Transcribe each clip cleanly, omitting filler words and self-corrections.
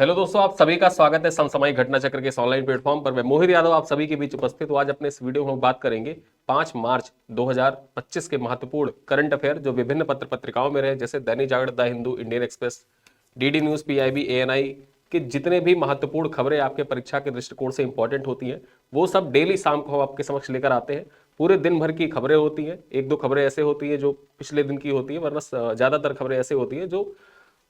Hello दोस्तों, आप सभी का स्वागत है समसामयिक घटना चक्र के इस ऑनलाइन प्लेटफॉर्म पर। मैं मोहित यादव आप सभी के बीच उपस्थित हूं। आज अपने इस वीडियो में हम बात करेंगे 5 मार्च 2025 के महत्वपूर्ण करंट अफेयर जो विभिन्न पत्र पत्रिकाओं में रहे, जैसे Dainik Jagran, the Hindu, Indian Express, DD news, PIB, ANI के जितने भी महत्वपूर्ण खबरें आपके परीक्षा के दृष्टिकोण से इंपॉर्टेंट होती हैं, वो सब डेली शाम को हम आपके समक्ष लेकर आते हैं। पूरे दिन भर की खबरें होती हैं, एक दो खबरें ऐसे होती हैं जो पिछले दिन की होती है, वरना ज्यादातर खबरें ऐसे होती हैं जो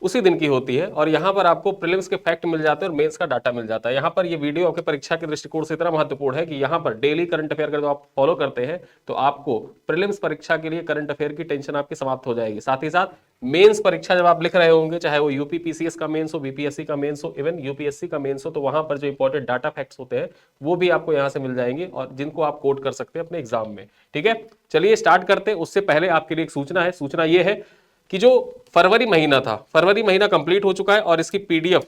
उसी दिन की होती है। और यहाँ पर आपको प्रीलिम्स के फैक्ट मिल जाते हैं और मेंस का डाटा मिल जाता है। यहाँ पर ये वीडियो आपके परीक्षा के दृष्टिकोण से इतना महत्वपूर्ण है कि यहाँ पर डेली करंट अफेयर अगर आप फॉलो करते हैं तो आपको प्रीलिम्स परीक्षा के लिए करंट अफेयर की टेंशन आपकी समाप्त हो जाएगी। साथ ही साथ मेंस परीक्षा जब आप लिख रहे होंगे, चाहे वो यूपी पीसीएस का मेंस हो, बीपीएससी का मेंस हो, इवन यूपीएससी का मेंस हो, तो वहां पर जो इंपॉर्टेंट डाटा फैक्ट्स होते हैं वो भी आपको यहाँ से मिल जाएंगे और जिनको आप कोट कर सकते हैं अपने एग्जाम में। ठीक है, चलिए स्टार्ट करते हैं। उससे पहले आपके लिए एक सूचना है। सूचना ये है कि जो फरवरी महीना था, फरवरी महीना कंप्लीट हो चुका है और इसकी पीडीएफ,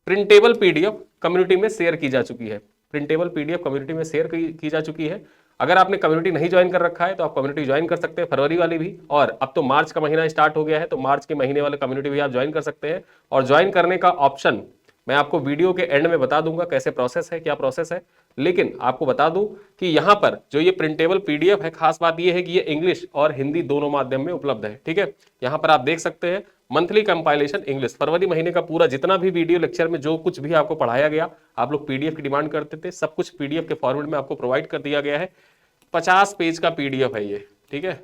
प्रिंटेबल पीडीएफ कम्युनिटी में शेयर की जा चुकी है। प्रिंटेबल पीडीएफ कम्युनिटी में शेयर की जा चुकी है। अगर आपने कम्युनिटी नहीं ज्वाइन कर रखा है तो आप कम्युनिटी ज्वाइन कर सकते हैं, फरवरी वाली भी। और अब तो मार्च का महीना स्टार्ट हो गया है, तो मार्च के महीने वाले कम्युनिटी भी आप ज्वाइन कर सकते हैं। और ज्वाइन करने का ऑप्शन मैं आपको वीडियो के एंड में बता दूंगा कैसे प्रोसेस है, क्या प्रोसेस है। लेकिन आपको बता दूं कि यहां पर जो ये प्रिंटेबल पीडीएफ है, खास बात ये है कि ये इंग्लिश और हिंदी दोनों माध्यम में उपलब्ध है। ठीक है, यहां पर आप देख सकते हैं मंथली कंपाइलेशन इंग्लिश, फरवरी महीने का पूरा जितना भी वीडियो लेक्चर में जो कुछ भी आपको पढ़ाया गया, आप लोग पीडीएफ की डिमांड करते थे, सब कुछ पीडीएफ के फॉर्मेट में आपको प्रोवाइड कर दिया गया है। 50 पेज का पीडीएफ है ये। ठीक है,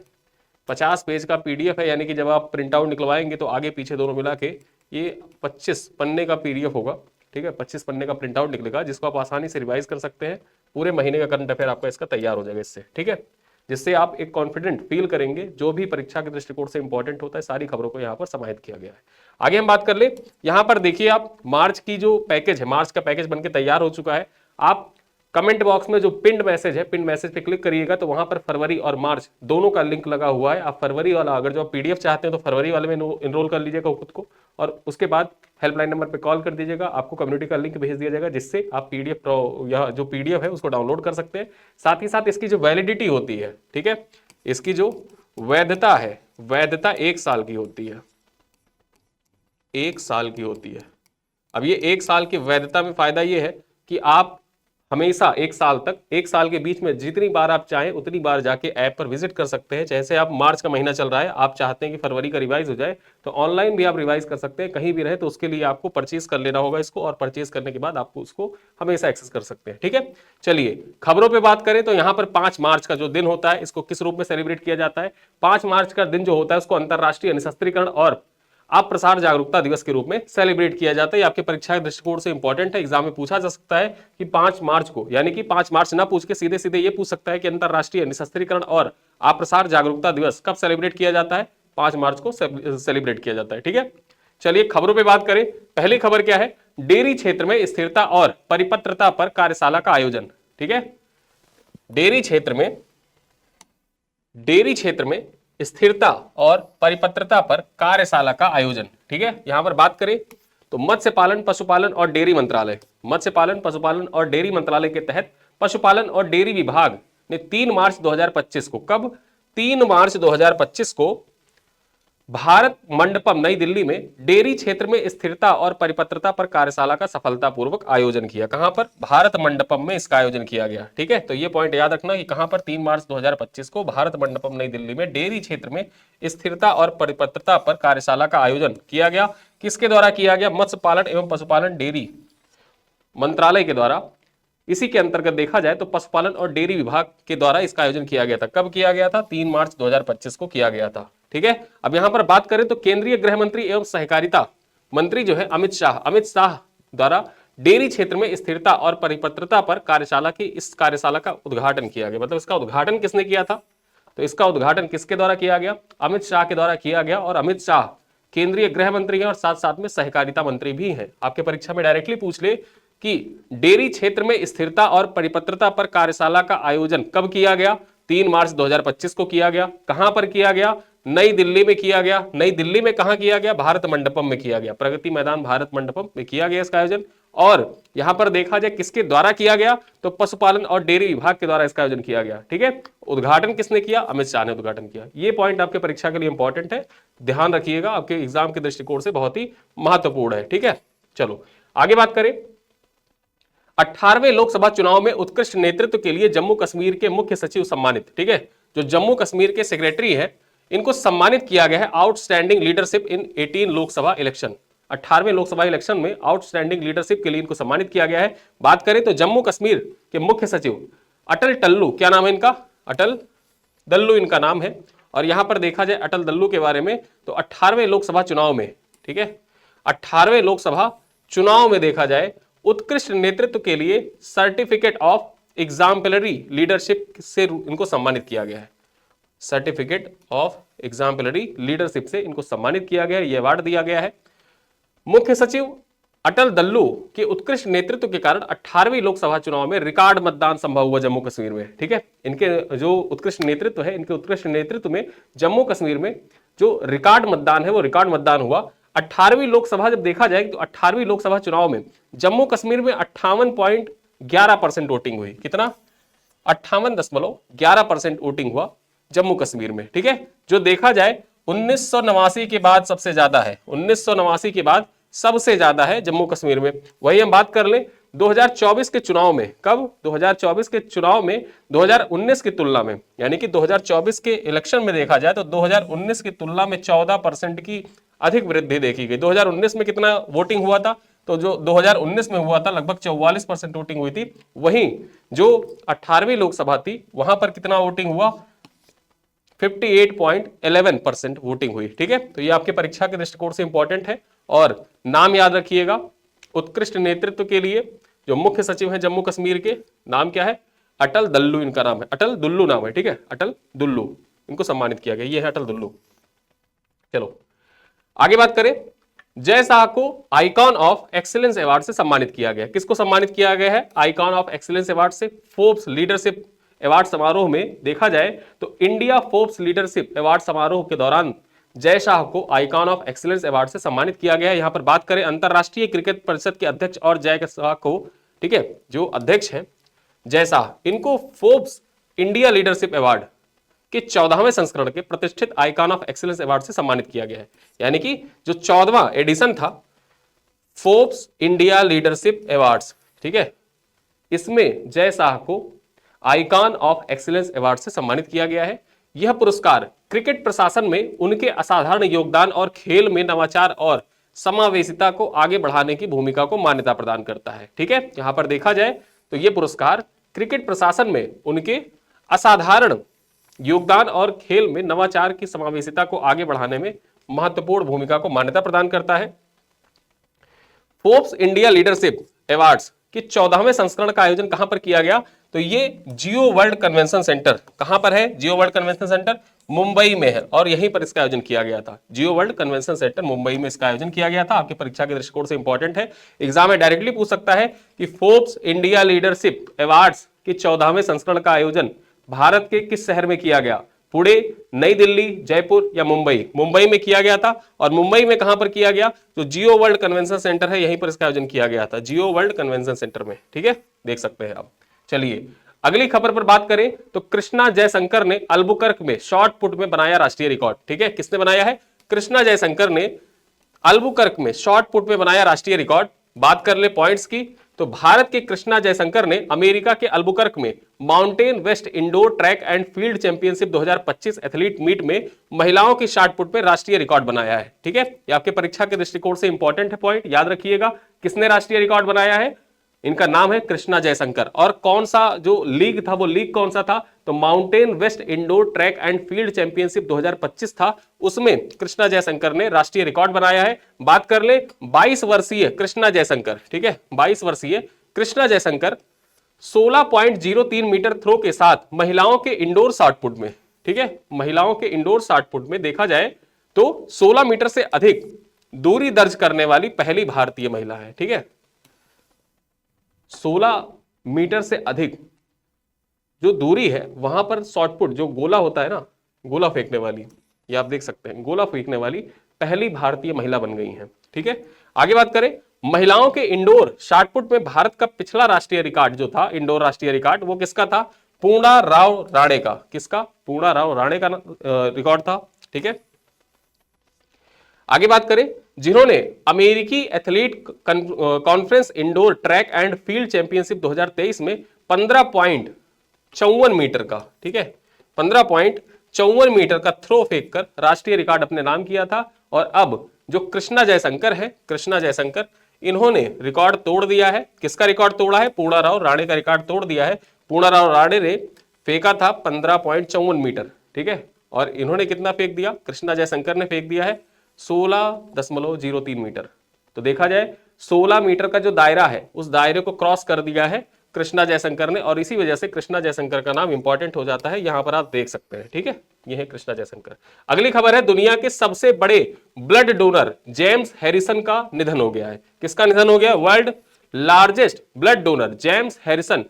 50 पेज का पीडीएफ है, यानी कि जब आप प्रिंट आउट निकलवाएंगे तो आगे पीछे दोनों मिला के ये 25 पन्ने का पीडीएफ होगा। ठीक है, 25 पन्ने का प्रिंट आउट निकलेगा जिसको आप आसानी से रिवाइज कर सकते हैं। पूरे महीने का करंट अफेयर आपका इसका तैयार हो जाएगा इससे। ठीक है, जिससे आप एक कॉन्फिडेंट फील करेंगे। जो भी परीक्षा के दृष्टिकोण से इंपॉर्टेंट होता है सारी खबरों को यहाँ पर समाहित किया गया है। आगे हम बात कर ले। यहाँ पर देखिए आप मार्च की जो पैकेज है, मार्च का पैकेज बनके तैयार हो चुका है। आप कमेंट बॉक्स में जो पिंड मैसेज है, पिंड मैसेज पे क्लिक करिएगा तो वहां पर फरवरी और मार्च दोनों का लिंक लगा हुआ है। आप फरवरी वाला अगर जो आप पीडीएफ चाहते हैं तो फरवरी वाले में इनरोल कर लीजिएगा खुद को, और उसके बाद हेल्पलाइन नंबर पे कॉल कर दीजिएगा, आपको कम्युनिटी का लिंक भेज दिया जाएगा जिससे आप पीडीएफ या जो पीडीएफ है उसको डाउनलोड कर सकते हैं। साथ ही साथ इसकी जो वैलिडिटी होती है, ठीक है, इसकी जो वैधता है, वैधता 1 साल की होती है। 1 साल की होती है। अब ये 1 साल की वैधता में फायदा ये है कि आप हमेशा 1 साल तक, 1 साल के बीच में जितनी बार आप चाहें उतनी बार जाके ऐप पर विजिट कर सकते हैं। जैसे आप मार्च का महीना चल रहा है, आप चाहते हैं कि फरवरी का रिवाइज हो जाए तो ऑनलाइन भी आप रिवाइज कर सकते हैं कहीं भी रहे। तो उसके लिए आपको परचेज कर लेना होगा इसको, और परचेज करने के बाद आपको उसको हमेशा एक्सेस कर सकते हैं। ठीक है, चलिए खबरों पर बात करें तो यहाँ पर 5 मार्च का जो दिन होता है इसको किस रूप में सेलिब्रेट किया जाता है। 5 मार्च का दिन जो होता है उसको अंतरराष्ट्रीय निशस्त्रीकरण और आप प्रसार जागरूकता दिवस के रूप में सेलिब्रेट किया जाता है। आपके परीक्षा के दृष्टिकोण से इंपॉर्टेंट है, एग्जाम में पूछा जा सकता है कि 5 मार्च को, यानी कि 5 मार्च ना पूछ के सीधे सीधे ये पूछ सकता है कि अंतरराष्ट्रीय निशस्त्रीकरण और अप्रसार जागरूकता दिवस कब सेलिब्रेट किया जाता है। 5 मार्च को सेलिब्रेट किया जाता है। ठीक है, चलिए खबरों पर बात करें। पहली खबर क्या है, डेयरी क्षेत्र में स्थिरता और परिपत्रता पर कार्यशाला का आयोजन। ठीक है, डेयरी क्षेत्र में, डेयरी क्षेत्र में स्थिरता और परिपत्रता पर कार्यशाला का आयोजन। ठीक है, यहां पर बात करें तो मत्स्य पालन, पशुपालन और डेयरी मंत्रालय, मत्स्य पालन, पशुपालन और डेयरी मंत्रालय के तहत पशुपालन और डेयरी विभाग ने 3 मार्च 2025 को, कब, 3 मार्च 2025 को भारत मंडपम नई दिल्ली में डेयरी क्षेत्र में स्थिरता और परिपत्रता पर कार्यशाला का सफलतापूर्वक आयोजन किया। कहां पर, भारत मंडपम में इसका आयोजन किया गया। ठीक है, तो ये पॉइंट याद रखना कि कहां पर 3 मार्च 2025 को भारत मंडपम नई दिल्ली में डेयरी क्षेत्र में स्थिरता और परिपत्रता पर कार्यशाला का आयोजन किया गया। किसके द्वारा किया गया, मत्स्य पालन एवं पशुपालन डेयरी मंत्रालय के द्वारा। इसी के अंतर्गत देखा जाए तो पशुपालन और डेयरी विभाग के द्वारा इसका आयोजन किया गया था। कब किया गया था, 3 मार्च 2025 को किया गया था। ठीक है, अब यहां पर बात करें तो केंद्रीय गृह मंत्री एवं सहकारिता मंत्री जो है अमित शाह द्वारा डेयरी क्षेत्र में स्थिरता और परिपत्रता पर कार्यशाला की, इस कार्यशाला का उद्घाटन किया गया। मतलब इसका उद्घाटन किसने किया था, तो इसका उद्घाटन किसके द्वारा किया गया, अमित शाह के द्वारा किया गया। और अमित शाह केंद्रीय गृह मंत्री हैं और साथ साथ में सहकारिता मंत्री भी हैं। आपके परीक्षा में डायरेक्टली पूछ ले कि डेयरी क्षेत्र में स्थिरता और परिपत्रता पर कार्यशाला का आयोजन कब किया गया, 3 मार्च 2025 को किया गया। कहां पर किया गया, नई दिल्ली में किया गया। नई दिल्ली में कहां किया गया, भारत मंडपम में किया गया, प्रगति मैदान भारत मंडपम में किया गया इसका आयोजन। और यहां पर देखा जाए किसके द्वारा किया गया, तो पशुपालन और डेयरी विभाग के द्वारा इसका आयोजन किया गया। ठीक है, उद्घाटन किसने किया, अमित शाह ने उद्घाटन किया। ये पॉइंट आपके परीक्षा के लिए इंपॉर्टेंट है, ध्यान रखिएगा, आपके एग्जाम के दृष्टिकोण से बहुत ही महत्वपूर्ण है। ठीक है, चलो आगे बात करें। 18वें लोकसभा चुनाव में उत्कृष्ट नेतृत्व के लिए जम्मू कश्मीर के मुख्य सचिव सम्मानित। ठीक है, जो जम्मू कश्मीर के सेक्रेटरी है इनको सम्मानित किया गया है outstanding leadership in 18 Lok Sabha election. 18वें लोकसभा इलेक्शन में आउटस्टैंडिंग लीडरशिप के लिए इनको सम्मानित किया गया है। बात करें तो जम्मू कश्मीर के मुख्य सचिव अटल टल्लू, क्या नाम है इनका? अटल दल्लू इनका नाम है। और यहां पर देखा जाए अटल दल्लू के बारे में तो 18वें लोकसभा चुनाव में, ठीक है, 18वें लोकसभा चुनाव में देखा जाए उत्कृष्ट नेतृत्व के लिए सर्टिफिकेट ऑफ एग्जाम्पलरी लीडरशिप से इनको सम्मानित किया गया है। सर्टिफिकेट ऑफ एग्जाम्पलरी लीडरशिप से इनको सम्मानित किया गया है, यह अवार्ड दिया गया है। मुख्य सचिव अटल दल्लू के उत्कृष्ट नेतृत्व के कारण 18वीं लोकसभा चुनाव में रिकॉर्ड मतदान संभव हुआ जम्मू कश्मीर में। ठीक है, इनके जो उत्कृष्ट नेतृत्व है, इनके उत्कृष्ट नेतृत्व में जम्मू कश्मीर में जो रिकॉर्ड मतदान है वो रिकॉर्ड मतदान हुआ। 18वीं लोकसभा जब देखा जाए तो 18वीं लोकसभा चुनाव में जम्मू कश्मीर में 58.11% वोटिंग हुई। कितना? 58.11% वोटिंग हुआ जम्मू कश्मीर में। ठीक है, जो देखा जाए 1989 के बाद सबसे ज्यादा है, 1989 के बाद सबसे ज्यादा है जम्मू कश्मीर में। वही हम बात कर लें 2024 के चुनाव में, कब? 2024 के चुनाव में 2019 की तुलना में, यानी कि 2024 के इलेक्शन में देखा जाए तो 2019 की तुलना में 14% की अधिक वृद्धि देखी गई। 2019 में कितना वोटिंग हुआ था? तो जो 2019 में हुआ था लगभग 44% वोटिंग हुई थी। वहीं जो 18वीं लोकसभा थी वहां पर कितना वोटिंग हुआ? 58.11% वोटिंग हुई। ठीक है, तो ये आपके परीक्षा के दृष्टिकोण से इंपॉर्टेंट है। और नाम याद रखिएगा, उत्कृष्ट नेतृत्व के लिए जो मुख्य सचिव है जम्मू कश्मीर के, नाम क्या है? अटल दल्लू इनका नाम है, अटल दुल्लू नाम है। ठीक है, अटल दुल्लू, इनको सम्मानित किया गया, ये है अटल दुल्लू। चलो आगे बात करें। जय शाह को आइकॉन ऑफ एक्सीलेंस अवार्ड से सम्मानित किया गया। किसको सम्मानित किया गया है आइकॉन ऑफ एक्सीलेंस अवार्ड से? फोर्ब्स लीडरशिप अवार्ड समारोह में देखा जाए तो इंडिया फोर्ब्स लीडरशिप अवार्ड समारोह के दौरान जय शाह को आइकॉन ऑफ एक्सीलेंस अवार्ड से सम्मानित किया गया है। यहां पर बात करें अंतरराष्ट्रीय क्रिकेट परिषद के अध्यक्ष और जय शाह को, ठीक है, जो अध्यक्ष हैं जय शाह, इनको फोर्ब्स इंडिया लीडरशिप अवार्ड के 14वें संस्करण के प्रतिष्ठित आइकॉन ऑफ एक्सीलेंस अवार्ड से सम्मानित किया गया है। यानी कि जो 14वां एडिशन था फोर्ब्स इंडिया लीडरशिप अवार्ड्स, ठीक है, इसमें जय शाह को आइकॉन ऑफ एक्सीलेंस अवार्ड से सम्मानित किया गया है। यह पुरस्कार क्रिकेट प्रशासन में उनके असाधारण योगदान और खेल में नवाचार और समावेशिता को आगे बढ़ाने की भूमिका को मान्यता प्रदान करता है। ठीक है, यहां पर देखा जाए तो यह पुरस्कार क्रिकेट प्रशासन में उनके असाधारण योगदान और खेल में नवाचार की समावेशिता को आगे बढ़ाने में महत्वपूर्ण भूमिका को मान्यता प्रदान करता है। फोर्ब्स इंडिया लीडरशिप अवार्ड्स के 14वें संस्करण का आयोजन कहां पर किया गया? तो ये जियो वर्ल्ड कन्वेंशन सेंटर, कहां पर है? जियो वर्ल्ड कन्वेंशन सेंटर मुंबई में है और यहीं पर इसका आयोजन किया गया था। जियो वर्ल्ड कन्वेंशन सेंटर मुंबई में इसका आयोजन किया गया था। आपके परीक्षा के दृष्टिकोण से इंपॉर्टेंट है, एग्जाम में डायरेक्टली पूछ सकता है कि फोर्ब्स इंडिया लीडरशिप अवार्ड्स के 14वें संस्करण का आयोजन भारत के किस शहर में किया गया? पुणे, नई दिल्ली, जयपुर या मुंबई? मुंबई में किया गया था। और मुंबई में कहां पर किया गया? तो जियो वर्ल्ड कन्वेंशन सेंटर है, यहीं पर इसका आयोजन किया गया था, जियो वर्ल्ड कन्वेंशन सेंटर में। ठीक है, देख सकते हैं आप। चलिए अगली खबर पर बात करें तो कृष्णा जयशंकर ने अल्बुकर्क में शॉर्ट पुट में बनाया राष्ट्रीय रिकॉर्ड। ठीक है, किसने बनाया है? कृष्णा जयशंकर ने अल्बुकर्क में शॉर्ट पुट में बनाया राष्ट्रीय रिकॉर्ड। बात कर ले पॉइंट्स की तो भारत के कृष्णा जयशंकर ने अमेरिका के अल्बुकर्क में Mountain West Indoor Track and Field Championship 2025 athlete meet में महिलाओं की शॉर्ट पुट में राष्ट्रीय रिकॉर्ड बनाया है। ठीक है, ये आपके परीक्षा के दृष्टिकोण से इंपॉर्टेंट है पॉइंट, याद रखिएगा। किसने राष्ट्रीय रिकॉर्ड बनाया है? इनका नाम है कृष्णा जयशंकर। और कौन सा जो लीग था, वो लीग कौन सा था? तो Mountain West Indoor Track and Field Championship 2025 था, उसमें कृष्णा जयशंकर ने राष्ट्रीय रिकॉर्ड बनाया है। बात कर ले 22 वर्षीय कृष्णा जयशंकर, ठीक है, 22 वर्षीय कृष्णा जयशंकर 16.03 मीटर थ्रो के साथ महिलाओं के इंडोर शॉट पुट में, ठीक है, महिलाओं के इंडोर शॉट पुट में देखा जाए तो 16 मीटर से अधिक दूरी दर्ज करने वाली पहली भारतीय महिला है। ठीक है, 16 मीटर से अधिक जो दूरी है वहां पर शॉट पुट, जो गोला होता है ना, गोला फेंकने वाली, ये आप देख सकते हैं, गोला फेंकने वाली पहली भारतीय महिला बन गई हैं। ठीक है, आगे बात करें महिलाओं के इंडोर शॉट पुट में भारत का पिछला राष्ट्रीय रिकॉर्ड जो था, इंडोर राष्ट्रीय रिकॉर्ड, वो किसका था? पूर्णा राव राणे का। किसका? पूर्णा राव राणे का रिकॉर्ड था। ठीक है, आगे बात करें जिन्होंने अमेरिकी athlete conference indoor Track and Field championship 2023 में 15.54 मीटर का, ठीक है, 15.54 मीटर का थ्रो फेंक कर राष्ट्रीय रिकॉर्ड अपने नाम किया था। और अब जो कृष्णा जयशंकर है, कृष्णा जयशंकर, इन्होंने रिकॉर्ड तोड़ दिया है। किसका रिकॉर्ड तोड़ा है? पूर्णाराव राणे का रिकॉर्ड तोड़ दिया है। पूर्णाराव राणे ने फेंका था 15.54 मीटर, ठीक है, और इन्होंने कितना फेंक दिया? कृष्णा जयशंकर ने फेंक दिया है 16.03 मीटर। तो देखा जाए 16 मीटर का जो दायरा है उस दायरे को क्रॉस कर दिया है कृष्णा जयशंकर ने, और इसी वजह से कृष्णा जयशंकर का नाम इंपॉर्टेंट हो जाता है। यहां पर आप देख सकते हैं, ठीक है, ये है कृष्णा जयशंकर। अगली खबर है, दुनिया के सबसे बड़े ब्लड डोनर जेम्स हैरिसन का निधन हो गया है। किसका निधन हो गया? World largest blood donor James Harrison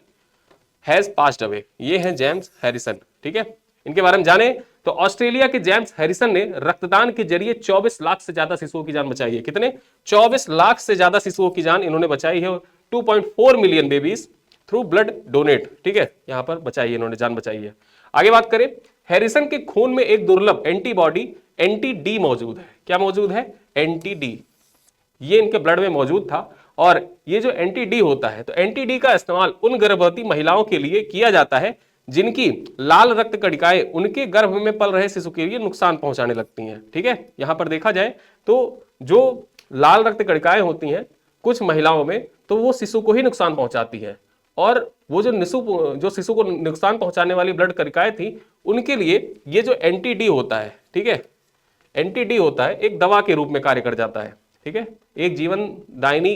has passed away. ये है जेम्स हैरिसन, ठीक है। इनके बारे में जाने तो ऑस्ट्रेलिया के जेम्स हैरिसन ने रक्तदान के जरिए 24 लाख से ज्यादा शिशुओं की जान बचाई है। कितने? 24 लाख से ज्यादा शिशुओं की जान इन्होंने बचाई है। 2.4 million babies through blood donate, ठीक है, यहां पर बचाई है, इन्होंने जान बचाई है। आगे बात करें, हैरिसन के खून में एक दुर्लभ एंटीबॉडी एंटी डी मौजूद है। क्या मौजूद है? Anti D. ये इनके ब्लड में मौजूद था। और ये जो एंटी डी होता है, तो एंटी डी का इस्तेमाल उन गर्भवती महिलाओं के लिए किया जाता है जिनकी लाल रक्त कणिकाएं उनके गर्भ में पल रहे शिशु के लिए नुकसान पहुंचाने लगती हैं, ठीक है। यहां पर देखा जाए तो जो लाल रक्त कणिकाएं होती हैं कुछ महिलाओं में, तो वो शिशु को ही नुकसान पहुंचाती है। और वो जो शिशु को नुकसान पहुंचाने वाली ब्लड कणिकाएं थी, उनके लिए ये जो एंटी डी होता है, ठीक है, एंटी डी होता है, एक दवा के रूप में कार्य कर जाता है, ठीक है, एक जीवनदायिनी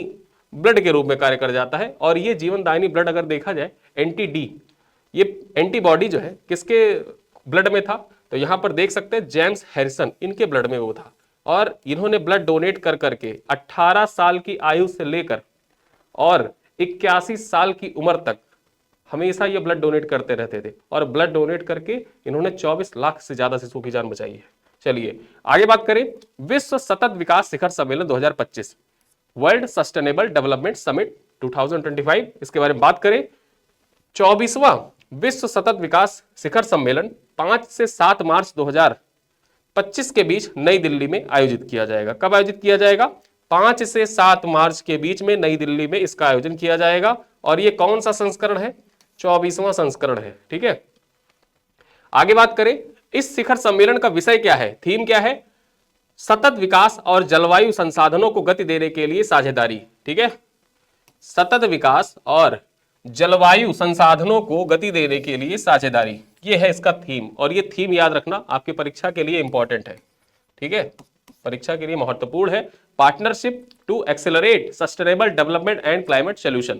ब्लड के रूप में कार्य कर जाता है। और ये जीवनदायिनी ब्लड अगर देखा जाए, एंटी डी, ये एंटीबॉडी जो है किसके ब्लड में था? तो यहां पर देख सकते हैं जेम्स हैरिसन, इनके ब्लड में वो था। और इन्होंने ब्लड डोनेट कर करके 18 साल की आयु से लेकर और 81 साल की उम्र तक हमेशा ये ब्लड डोनेट करते रहते थे। और ब्लड डोनेट करके इन्होंने 24 लाख से ज्यादा शिशुओं की जान बचाई है। चलिए आगे बात करें, विश्व सतत विकास शिखर सम्मेलन 2025, वर्ल्ड सस्टेनेबल डेवलपमेंट समिट 2025, इसके बारे में बात करें। 24वां विश्व सतत विकास शिखर सम्मेलन 5 से 7 मार्च 2025 के बीच नई दिल्ली में आयोजित किया जाएगा। कब आयोजित किया जाएगा? 5 से 7 मार्च के बीच में नई दिल्ली में इसका आयोजन किया जाएगा। और ये कौन सा संस्करण है? 24वां संस्करण है, ठीक है। आगे बात करें, इस शिखर सम्मेलन का विषय क्या है? थीम क्या है? सतत विकास और जलवायु संसाधनों को गति देने के लिए साझेदारी, ठीक है, सतत विकास और जलवायु संसाधनों को गति देने के लिए साझेदारी, ये है इसका थीम। और ये थीम याद रखना आपकी परीक्षा के लिए इंपॉर्टेंट है, ठीक है, परीक्षा के लिए महत्वपूर्ण है। Partnership to accelerate sustainable development and climate solution.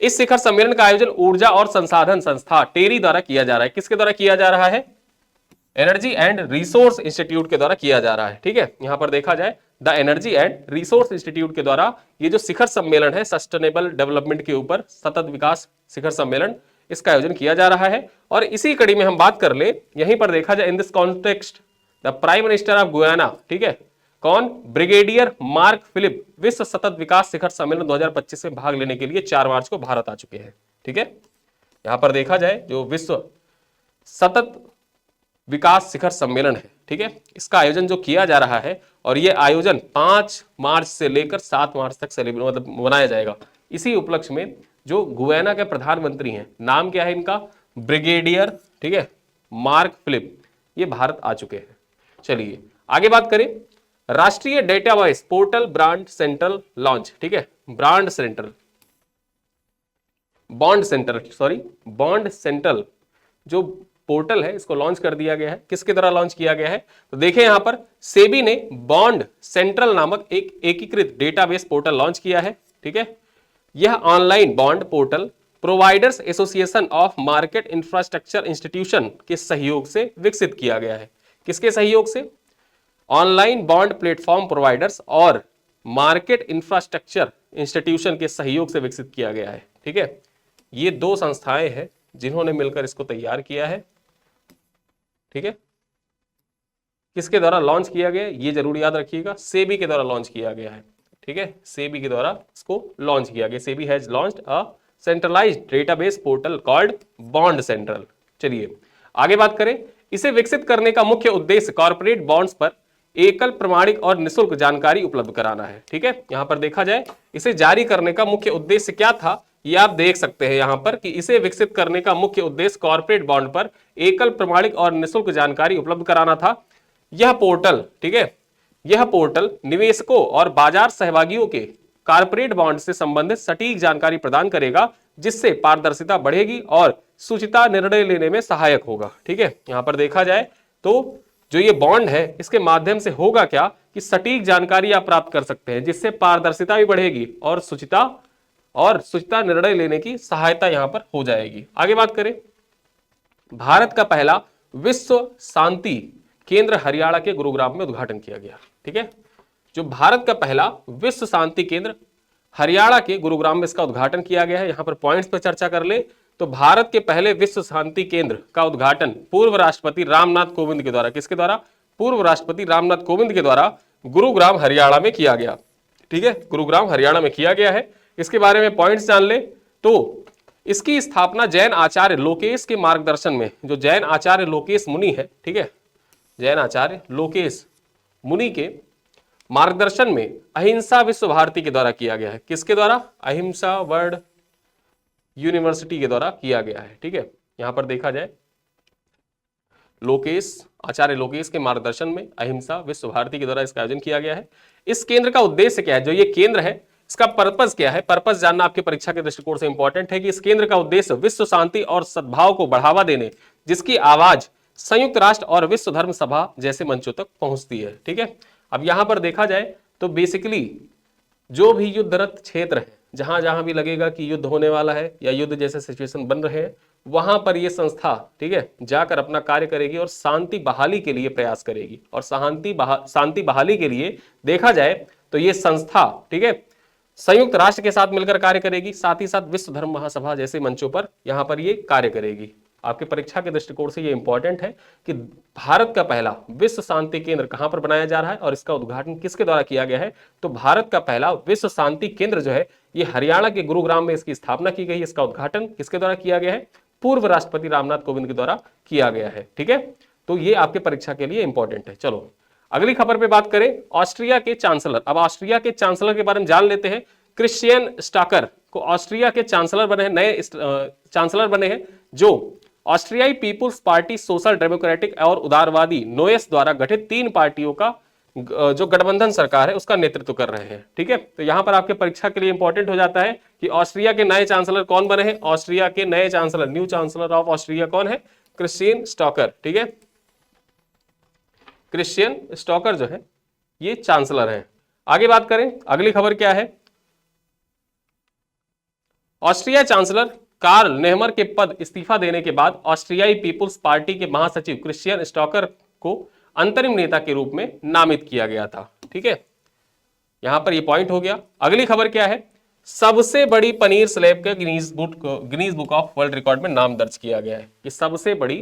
इस शिखर सम्मेलन का आयोजन ऊर्जा और संसाधन संस्था टेरी द्वारा किया जा रहा है। किसके द्वारा किया जा रहा है? एनर्जी एंड रिसोर्स इंस्टीट्यूट के द्वारा किया जा रहा है, ठीक है। यहां पर देखा जाए the energy and resource institute के द्वारा ये जो शिखर सम्मेलन है सस्टेनेबल डेवलपमेंट के ऊपर, सतत विकास शिखर सम्मेलन, इसका आयोजन किया जा रहा है। और इसी कड़ी में हम बात कर ले, यहीं पर देखा जाए, in this context the prime minister of Guyana, ठीक है, कौन? ब्रिगेडियर मार्क फिलिप विश्व सतत विकास शिखर सम्मेलन 2025 में भाग लेने के लिए 4 मार्च को भारत आ चुके हैं, ठीक है। यहां पर देखा जाए जो विश्व सतत विकास शिखर सम्मेलन है, ठीक है, इसका आयोजन जो किया जा रहा है, और ये आयोजन 5 मार्च से लेकर 7 मार्च तक सेलिब्रेट मनाया जाएगा। इसी उपलक्ष्य में जो गुयाना के प्रधानमंत्री हैं, नाम क्या है इनका? ब्रिगेडियर, ठीक है, मार्क फिलिप, ये भारत आ चुके हैं। चलिए आगे बात करें, राष्ट्रीय database portal brand central launch, ठीक है, ब्रांड सेंट्रल, बॉन्ड सेंट्रल जो पोर्टल है इसको लॉन्च कर दिया गया है। किसके द्वारा लॉन्च किया गया है? तो देखें यहां पर सेबी ने बॉन्ड सेंट्रल नामक एक एकीकृत डेटाबेस पोर्टल लॉन्च किया है, ठीक है। यह online bond portal providers association of market infrastructure institution के सहयोग से विकसित किया गया है। किसके सहयोग से? ऑनलाइन बॉन्ड प्लेटफॉर्म प्रोवाइडर्स और मार्केट इंफ्रास्ट्रक्चर इंस्टीट्यूशन के सहयोग से विकसित किया गया है, ठीक है। ये 2 संस्थाएं हैं जिन्होंने मिलकर इसको तैयार किया है, ठीक है। किसके द्वारा लॉन्च किया गया ये जरूर याद रखिएगा, सेबी के द्वारा लॉन्च किया गया है, ठीक है, सेबी के द्वारा इसको लॉन्च किया गया। SEBI has launched a centralised database portal called bond central. चलिए आगे बात करें, इसे विकसित करने का मुख्य उद्देश्य कॉर्पोरेट बॉन्ड्स पर एकल प्रमाणिक और निःशुल्क जानकारी उपलब्ध कराना है। ठीक है, यहां पर देखा जाए इसे जारी करने का मुख्य उद्देश्य क्या था, ये आप देख सकते हैं यहां पर कि इसे विकसित करने का मुख्य उद्देश्य कॉर्पोरेट बॉन्ड पर एकल प्रमाणिक और निःशुल्क जानकारी उपलब्ध कराना था। यह पोर्टल, ठीक है, यह पोर्टल निवेशकों और बाजार सहभागियों के कॉर्पोरेट बॉन्ड से संबंधित सटीक जानकारी प्रदान करेगा, जिससे पारदर्शिता बढ़ेगी और सूचिता निर्णय लेने में सहायक होगा। ठीक है, यहां पर देखा जाए तो जो ये बॉन्ड है इसके माध्यम से होगा क्या कि सटीक जानकारी आप प्राप्त कर सकते हैं, जिससे पारदर्शिता भी बढ़ेगी और सूचिता निर्णय लेने की सहायता यहां पर हो जाएगी। आगे बात करें, भारत का पहला विश्व शांति केंद्र हरियाणा के गुरुग्राम में उद्घाटन किया गया। ठीक है, जो भारत का पहला विश्व शांति केंद्र हरियाणा के गुरुग्राम में इसका उद्घाटन किया गया है। यहां पर पॉइंट्स पर चर्चा कर ले तो भारत के पहले विश्व शांति केंद्र का उद्घाटन पूर्व राष्ट्रपति रामनाथ कोविंद के द्वारा, किसके द्वारा, पूर्व राष्ट्रपति रामनाथ कोविंद के द्वारा गुरुग्राम हरियाणा में किया गया। ठीक है, गुरुग्राम हरियाणा में किया गया है। इसके बारे में पॉइंट्स जान ले तो इसकी स्थापना जैन आचार्य लोकेश के मार्गदर्शन में, जो जैन आचार्य लोकेश मुनि है, ठीक है, जैन आचार्य लोकेश मुनि के मार्गदर्शन में अहिंसा विश्व भारती के द्वारा किया गया है। किसके द्वारा, अहिंसा वर्ल्ड यूनिवर्सिटी के द्वारा किया गया है। ठीक है, यहां पर देखा जाए लोकेश, आचार्य लोकेश के मार्गदर्शन में अहिंसा विश्व भारती के द्वारा इसका आयोजन किया गया है। इस केंद्र का उद्देश्य क्या है, जो ये केंद्र है इसका पर्पस क्या है, पर्पस जानना आपके परीक्षा के दृष्टिकोण से इंपॉर्टेंट है कि इस केंद्र का उद्देश्य विश्व शांति और सद्भाव को बढ़ावा देने, जिसकी आवाज संयुक्त राष्ट्र और विश्व धर्म सभा जैसे मंचों तक पहुंचती है। ठीक है, अब यहां पर देखा जाए तो बेसिकली जो भी युद्धरत क्षेत्र है, जहां जहां भी लगेगा कि युद्ध होने वाला है या युद्ध जैसे सिचुएशन बन रहे हैं, वहां पर यह संस्था, ठीक है, जाकर अपना कार्य करेगी और शांति बहाली के लिए प्रयास करेगी। और शांति बहाली के लिए देखा जाए तो यह संस्था, ठीक है, संयुक्त राष्ट्र के साथ मिलकर कार्य करेगी, साथ ही साथ विश्व धर्म महासभा जैसे मंचों पर यहां पर यह कार्य करेगी। आपके परीक्षा के दृष्टिकोण से यह इंपॉर्टेंट है कि भारत का पहला विश्व शांति केंद्र कहां पर बनाया जा रहा है और इसका उद्घाटन किसके द्वारा किया गया है। तो भारत का पहला विश्व शांति केंद्र जो है ये हरियाणा के गुरुग्राम में इसकी स्थापना की गई है। इसका उद्घाटन किसके द्वारा किया गया है, पूर्व राष्ट्रपति रामनाथ कोविंद के द्वारा किया गया है। ठीक है, तो ये आपके परीक्षा के लिए इंपॉर्टेंट है। चलो अगली खबर पे बात करें, ऑस्ट्रिया के चांसलर। अब ऑस्ट्रिया के चांसलर के बारे में जान लेते हैं। क्रिश्चियन स्टाकर को ऑस्ट्रिया के चांसलर बने हैं, नए चांसलर बने हैं, जो ऑस्ट्रियाई पीपुल्स पार्टी, सोशल डेमोक्रेटिक और उदारवादी नोएस द्वारा गठित 3 पार्टियों का जो गठबंधन सरकार है उसका नेतृत्व कर रहे हैं। ठीक है, तो यहां पर आपके परीक्षा के लिए इंपॉर्टेंट हो जाता है कि ऑस्ट्रिया के नए चांसलर कौन बने हैं। ऑस्ट्रिया के नए chancellor, new chancellor of Austria कौन है, क्रिश्चियन स्टॉकर। ठीक है, क्रिश्चियन स्टॉकर जो है ये चांसलर है। आगे बात करें, अगली खबर क्या है, ऑस्ट्रिया चांसलर कार्ल नेहमर के पद इस्तीफा देने के बाद ऑस्ट्रियाई पीपुल्स पार्टी के महासचिव क्रिश्चियन स्टॉकर को अंतरिम नेता के रूप में नामित किया गया था। ठीक है, यहां पर ये पॉइंट हो गया। अगली खबर क्या है, सबसे बड़ी पनीर स्लैब का Guinness book of world record में नाम दर्ज किया गया है कि सबसे बड़ी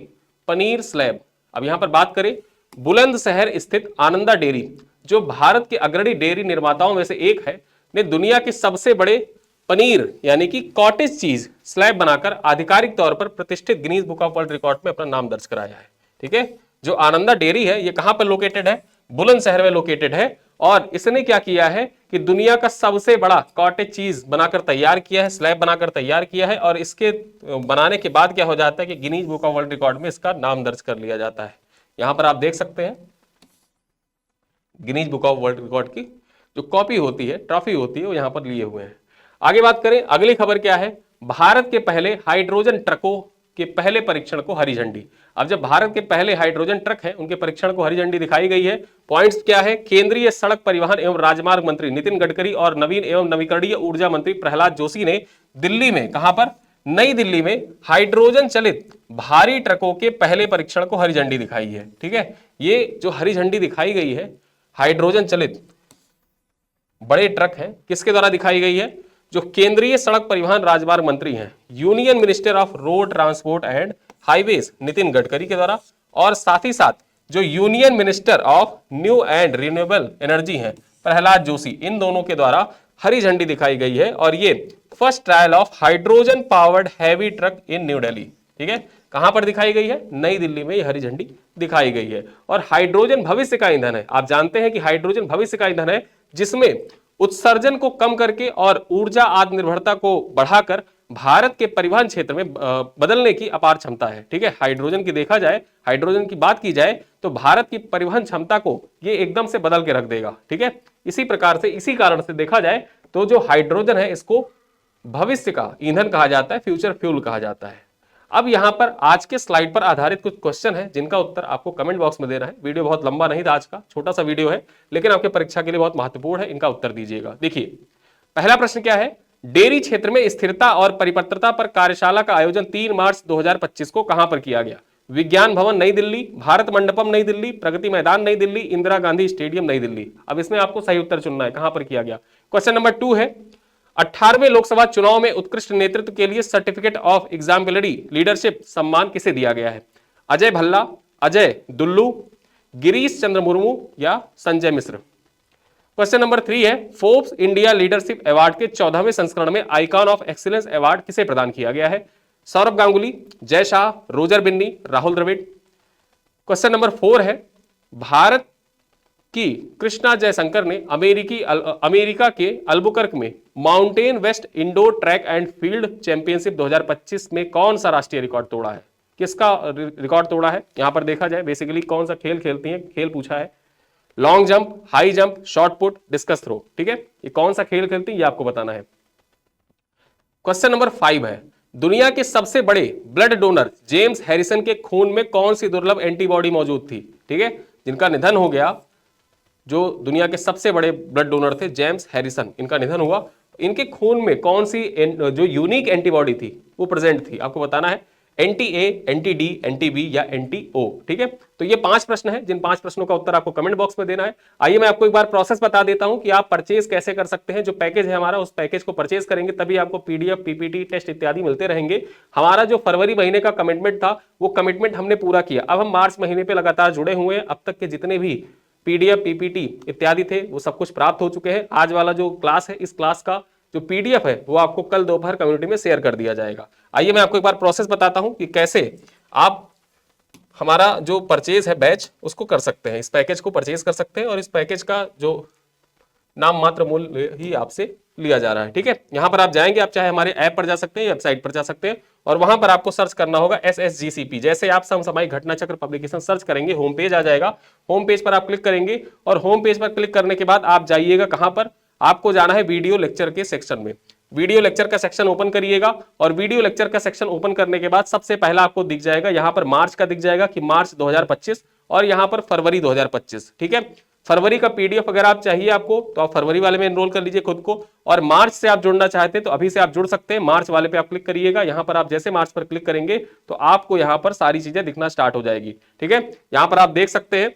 पनीर स्लैब। अब यहां पर बात करें, बुलंदशहर स्थित आनंदा डेयरी, जो भारत के अग्रणी डेयरी निर्माताओं में से एक है, ने दुनिया के सबसे बड़े पनीर यानी कि कॉटेज चीज स्लैब बनाकर आधिकारिक तौर पर प्रतिष्ठित Guinness book of world record में अपना नाम दर्ज कराया है। ठीक है, जो आनंदा डेयरी है ये कहां पर लोकेटेड है, बुलंदशहर में लोकेटेड है। और इसने क्या किया है कि दुनिया का सबसे बड़ा कॉटेज चीज बनाकर तैयार किया है, स्लैब बनाकर तैयार किया है। और इसके बनाने के बाद क्या हो जाता है कि Guinness book of world record में इसका नाम दर्ज कर लिया जाता है। यहां पर आप देख सकते हैं Guinness book of world record की जो कॉपी होती है, ट्रॉफी होती है, वो यहां पर लिए हुए हैं। आगे बात करें, अगली खबर क्या है, भारत के पहले हाइड्रोजन ट्रकों के पहले परीक्षण को हरी झंडी। अब जब भारत के पहले हाइड्रोजन ट्रक हैं उनके परीक्षण को हरी झंडी दिखाई गई है। पॉइंट्स क्या है, केंद्रीय सड़क परिवहन एवं राजमार्ग मंत्री नितिन गडकरी और नवीन एवं नवीकरणीय ऊर्जा मंत्री प्रहलाद जोशी ने दिल्ली में, कहां पर, नई दिल्ली में हाइड्रोजन चलित भारी ट्रकों के पहले परीक्षण को हरी झंडी दिखाई है। ठीक है, ये जो हरी झंडी दिखाई गई है हाइड्रोजन चलित बड़े ट्रक हैं, किसके द्वारा दिखाई गई है, जो केंद्रीय सड़क परिवहन राजमार्ग मंत्री हैं, union minister of road transport and highways Nitin Gadkari के द्वारा, और साथ ही साथ जो union minister of new and renewable energy हैं प्रहलाद जोशी, इन दोनों के द्वारा हरी झंडी दिखाई गई है। और ये first trial of hydrogen powered heavy truck in new Delhi. ठीक है, कहां पर दिखाई गई है? नई दिल्ली में ये हरी झंडी दिखाई गई है। और हाइड्रोजन भविष्य का ईंधन है। आप जानते हैं कि हाइड्रोजन भविष्य का ईंधन है जिसमें उत्सर्जन को कम करके और ऊर्जा आत्मनिर्भरता को बढ़ाकर भारत के परिवहन क्षेत्र में बदलने की अपार क्षमता है। ठीक है, हाइड्रोजन की देखा जाए, हाइड्रोजन की बात की जाए तो भारत की परिवहन क्षमता को ये एकदम से बदल के रख देगा। ठीक है, इसी प्रकार से, इसी कारण से देखा जाए तो जो हाइड्रोजन है इसको भविष्य का ईंधन कहा जाता है, फ्यूचर फ्यूल कहा जाता है। अब यहां पर आज के स्लाइड पर आधारित कुछ क्वेश्चन है जिनका उत्तर आपको कमेंट बॉक्स में देना है। वीडियो बहुत लंबा नहीं था आज का, छोटा सा वीडियो है, लेकिन आपके परीक्षा के लिए बहुत महत्वपूर्ण है। इनका उत्तर दीजिएगा। देखिए, पहला प्रश्न क्या है? डेयरी क्षेत्र में स्थिरता और परिपत्रता पर कार्यशाला का आयोजन 3 मार्च 2025 को कहां पर किया गया? विज्ञान भवन नई दिल्ली, भारत मंडपम नई दिल्ली, प्रगति मैदान नई दिल्ली, इंदिरा गांधी स्टेडियम नई दिल्ली। अब इसमें आपको सही उत्तर चुनना है, कहां पर किया गया। क्वेश्चन नंबर 2 है, 18वें लोकसभा चुनाव में उत्कृष्ट नेतृत्व के लिए सर्टिफिकेट ऑफ एग्जाम्पलरी लीडरशिप सम्मान किसे दिया गया है? अजय भल्ला, अजय दुल्लू, गिरीश चंद्र मुर्मू या संजय मिश्र। क्वेश्चन नंबर 3 है, फोर्ब्स इंडिया लीडरशिप अवार्ड के 14वें संस्करण में आइकॉन ऑफ एक्सीलेंस अवार्ड किसे प्रदान किया गया है? सौरभ गांगुली, जय शाह, रोजर बिन्नी, राहुल द्रविड़। क्वेश्चन नंबर 4 है, भारत की कृष्णा जयशंकर ने अमेरिका के अल्बुकर्क में Mountain West Indoor Track and Field Championship 2025 में कौन सा राष्ट्रीय रिकॉर्ड तोड़ा है? किसका रिकॉर्ड तोड़ा है? यहां पर देखा जाए बेसिकली कौन सा खेल खेलती है, खेल पूछा है। Long jump, high jump, shot put, discus throw. ठीक है, ये कौन सा खेल खेलती है ये आपको बताना है। क्वेश्चन नंबर 5 है, दुनिया के सबसे बड़े ब्लड डोनर जेम्स हैरिसन के खून में कौन सी दुर्लभ एंटीबॉडी मौजूद थी? ठीक है, जिनका निधन हो गया, जो दुनिया के सबसे बड़े ब्लड डोनर थे जेम्स हैरिसन, इनका निधन हुआ। इनके खून में कौन सी जो यूनिक एंटीबॉडी थी वो प्रेजेंट थी, आपको बताना है। Anti A, anti D, anti B या एंटी ओ। ठीक है, तो ये 5 प्रश्न है, जिन 5 प्रश्नों का उत्तर आपको कमेंट बॉक्स में देना है। आइए मैं आपको एक बार प्रोसेस बता देता हूं कि आप परचेज कैसे कर सकते हैं। जो पैकेज है हमारा, उस पैकेज को परचेज करेंगे तभी आपको पीडीएफ, पीपीटी, टेस्ट इत्यादि मिलते रहेंगे। हमारा जो फरवरी महीने का कमिटमेंट था वो कमिटमेंट हमने पूरा किया। अब हम मार्च महीने पे लगातार जुड़े हुए हैं। अब तक के जितने भी पीडीएफ, पीपीटी इत्यादि थे वो सब कुछ प्राप्त हो चुके हैं। आज वाला जो क्लास है, इस क्लास का जो पीडीएफ है वो आपको कल दोपहर कम्युनिटी में शेयर कर दिया जाएगा। आइए मैं आपको एक बार प्रोसेस बताता हूं कि कैसे आप हमारा जो परचेज है बैच उसको कर सकते हैं, इस पैकेज को परचेज कर सकते हैं। और इस पैकेज का जो नाम मात्र मूल्य ही आपसे लिया जा रहा है। ठीक है, यहां पर आप जाएंगे, आप चाहे हमारे ऐप पर जा सकते हैं, वेबसाइट पर जा सकते हैं, और वहां पर आपको सर्च करना होगा SSGCP। जैसे आप समसामयिक घटना चक्र पब्लिकेशन सर्च करेंगे, होम पेज आ जाएगा। होम पेज पर आप क्लिक करेंगे और होम पेज पर क्लिक करने के बाद आप जाइएगा कहां पर? आपको जाना है वीडियो लेक्चर के सेक्शन में। वीडियो लेक्चर का सेक्शन ओपन करिएगा और वीडियो लेक्चर का सेक्शन ओपन करने के बाद सबसे पहला आपको दिख जाएगा, यहां पर मार्च का दिख जाएगा कि मार्च 2025, और यहां पर फरवरी 2025। ठीक है, फरवरी का पीडीएफ अगर आप चाहिए आपको तो आप फरवरी वाले में एनरोल कर लीजिए खुद को, और मार्च से आप जुड़ना चाहते हैं तो अभी से आप जुड़ सकते हैं। मार्च वाले पे आप क्लिक करिएगा। यहां पर आप जैसे मार्च पर क्लिक करेंगे तो आपको यहां पर सारी चीजें दिखना स्टार्ट हो जाएगी। ठीक है, यहां पर आप देख सकते हैं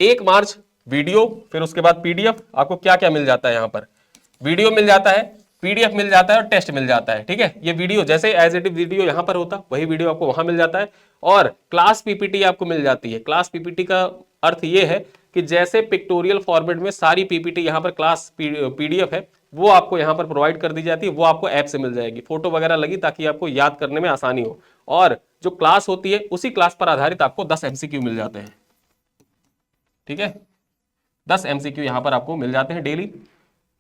1 मार्च वीडियो, फिर उसके बाद पीडीएफ। आपको क्या क्या मिल जाता है? यहां पर वीडियो मिल जाता है, पीडीएफ मिल जाता है और टेस्ट मिल जाता है। ठीक है, ये वीडियो जैसे एज इट इज वीडियो यहां पर होता वही वीडियो आपको वहां मिल जाता है, और क्लास पीपीटी आपको मिल जाती है। क्लास पीपीटी का अर्थ ये है कि जैसे पिक्टोरियल फॉर्मेट में सारी पीपीटी यहां पर क्लास पीडीएफ है वो आपको यहां पर प्रोवाइड कर दी जाती है, वो आपको ऐप से मिल जाएगी, फोटो वगैरह लगी ताकि आपको याद करने में आसानी हो। और जो क्लास होती है उसी क्लास पर आधारित आपको 10 MCQ मिल जाते हैं। ठीक है, 10 MCQ यहां पर आपको मिल जाते हैं डेली।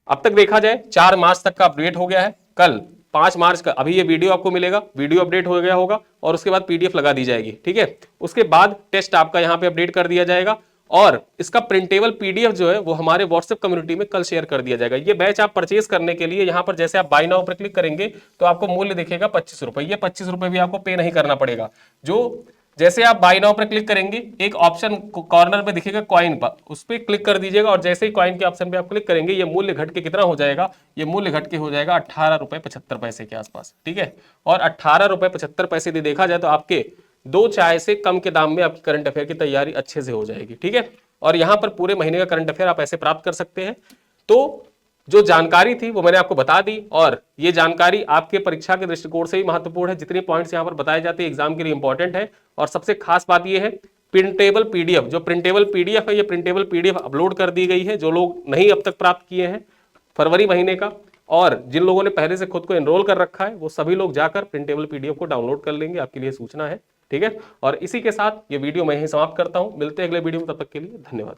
अब तक देखा जाए 4 मार्च तक का अपडेट हो गया है। कल 5 मार्च का अभी ये वीडियो आपको मिलेगा, वीडियो अपडेट हो गया होगा, और उसके बाद पीडीएफ लगा दी जाएगी। ठीक है, उसके बाद टेस्ट आपका यहाँ पे अपडेट कर दिया जाएगा, और इसका प्रिंटेबल पीडीएफ जो है वो हमारे व्हाट्सएप कम्युनिटी में कल शेयर कर दिया जाएगा। ये बैच आप परचेज करने के लिए यहाँ पर जैसे आप बाय नाउ पर क्लिक करेंगे तो आपको मूल्य दिखेगा 25 रुपए। ये 25 रुपए भी आपको पे नहीं करना पड़ेगा। जो जैसे आप बाय नाउ पर क्लिक करेंगे एक ऑप्शन कॉर्नर में दिखेगा कॉइन पर, उस पर क्लिक कर दीजिएगा, और जैसे ही कॉइन के ऑप्शन पे आप क्लिक करेंगे ये मूल्य घट के कितना हो जाएगा? ये मूल्य घट के हो जाएगा 18 रुपए 75 पैसे के आसपास। ठीक है, और 18 रुपए 75 पैसे यदि देखा जाए तो आपके 2 चाय से कम के दाम में आपकी करंट अफेयर की तैयारी अच्छे से हो जाएगी। ठीक है, और यहाँ पर पूरे महीने का करंट अफेयर आप ऐसे प्राप्त कर सकते हैं। तो जो जानकारी थी वो मैंने आपको बता दी, और ये जानकारी आपके परीक्षा के दृष्टिकोण से भी महत्वपूर्ण है। जितने पॉइंट्स यहाँ पर बताए जाते हैं एग्जाम के लिए इंपॉर्टेंट है। और सबसे खास बात ये है प्रिंटेबल पीडीएफ, जो प्रिंटेबल पीडीएफ है, ये प्रिंटेबल पीडीएफ अपलोड कर दी गई है। जो लोग नहीं अब तक प्राप्त किए हैं फरवरी महीने का, और जिन लोगों ने पहले से खुद को एनरोल कर रखा है वो सभी लोग जाकर प्रिंटेबल पीडीएफ को डाउनलोड कर लेंगे, आपके लिए सूचना है। ठीक है, और इसी के साथ ये वीडियो मैं यहीं समाप्त करता हूं। मिलते हैं अगले वीडियो में, तब तक के लिए धन्यवाद।